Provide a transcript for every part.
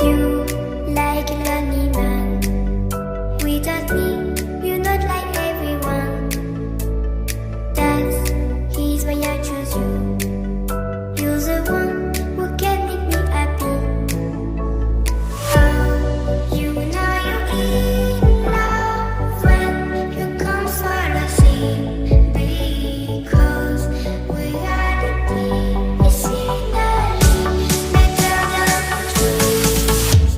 You like a lonely man. Without me, you're not like everyone. That's why I choose you. You're the one who can make me happy. Oh, you know you're in love when you come for the same. Because we are the scenery better than trees.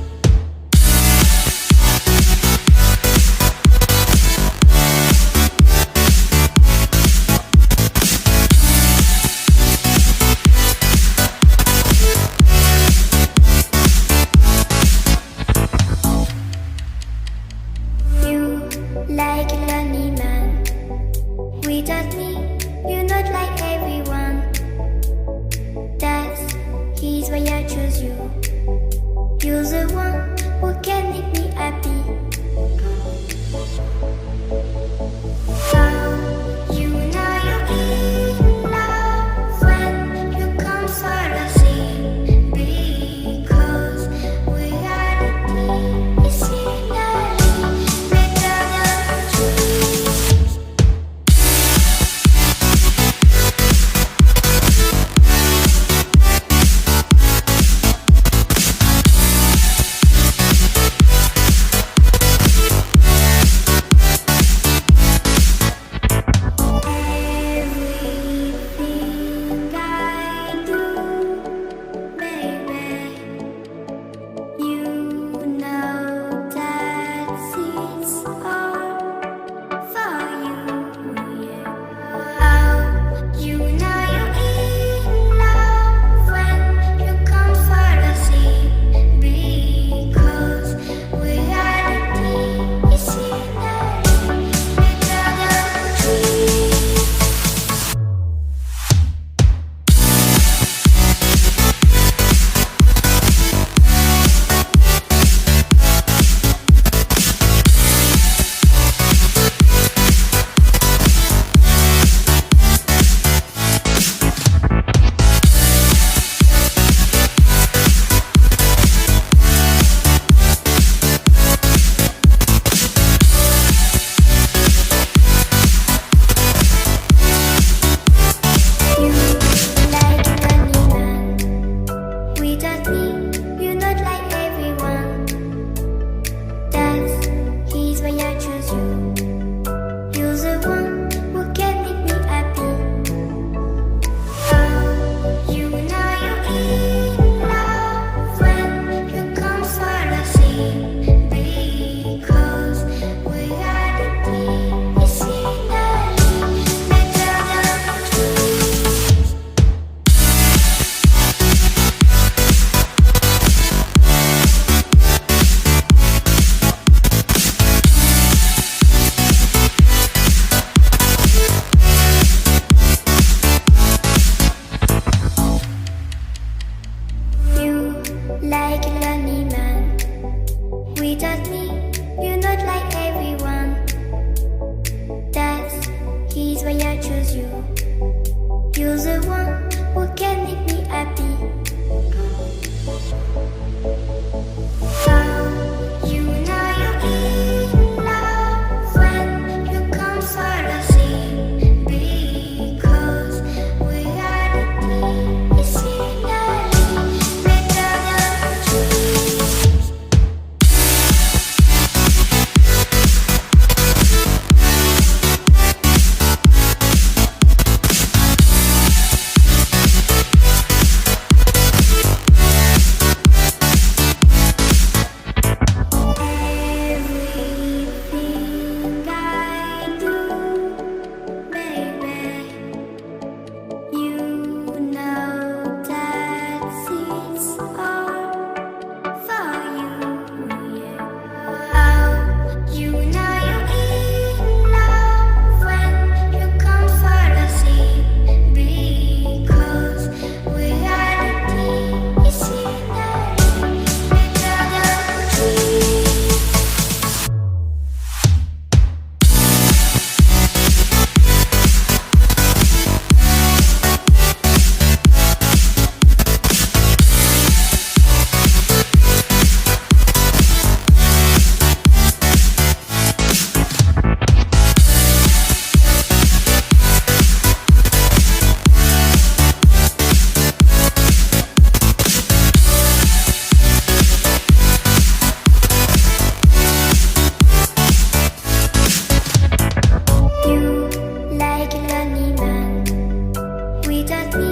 without me,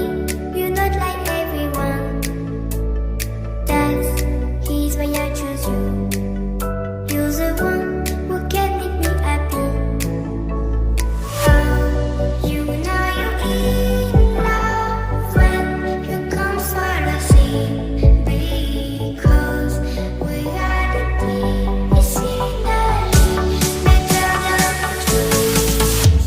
you're not like everyone. That's he's why I choose you. You're the one who can make me happy. Oh, you know you're in love when you come for the sea. Because we are the team, it's scenery, better than trees.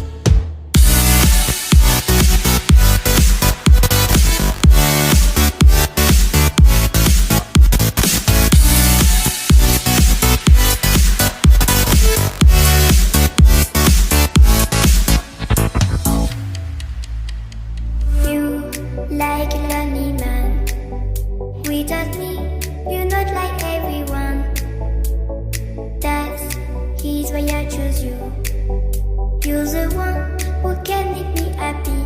You like a lonely man. Without me, you're not like everyone. That's he's why I choose you. You're the one who can make me happy.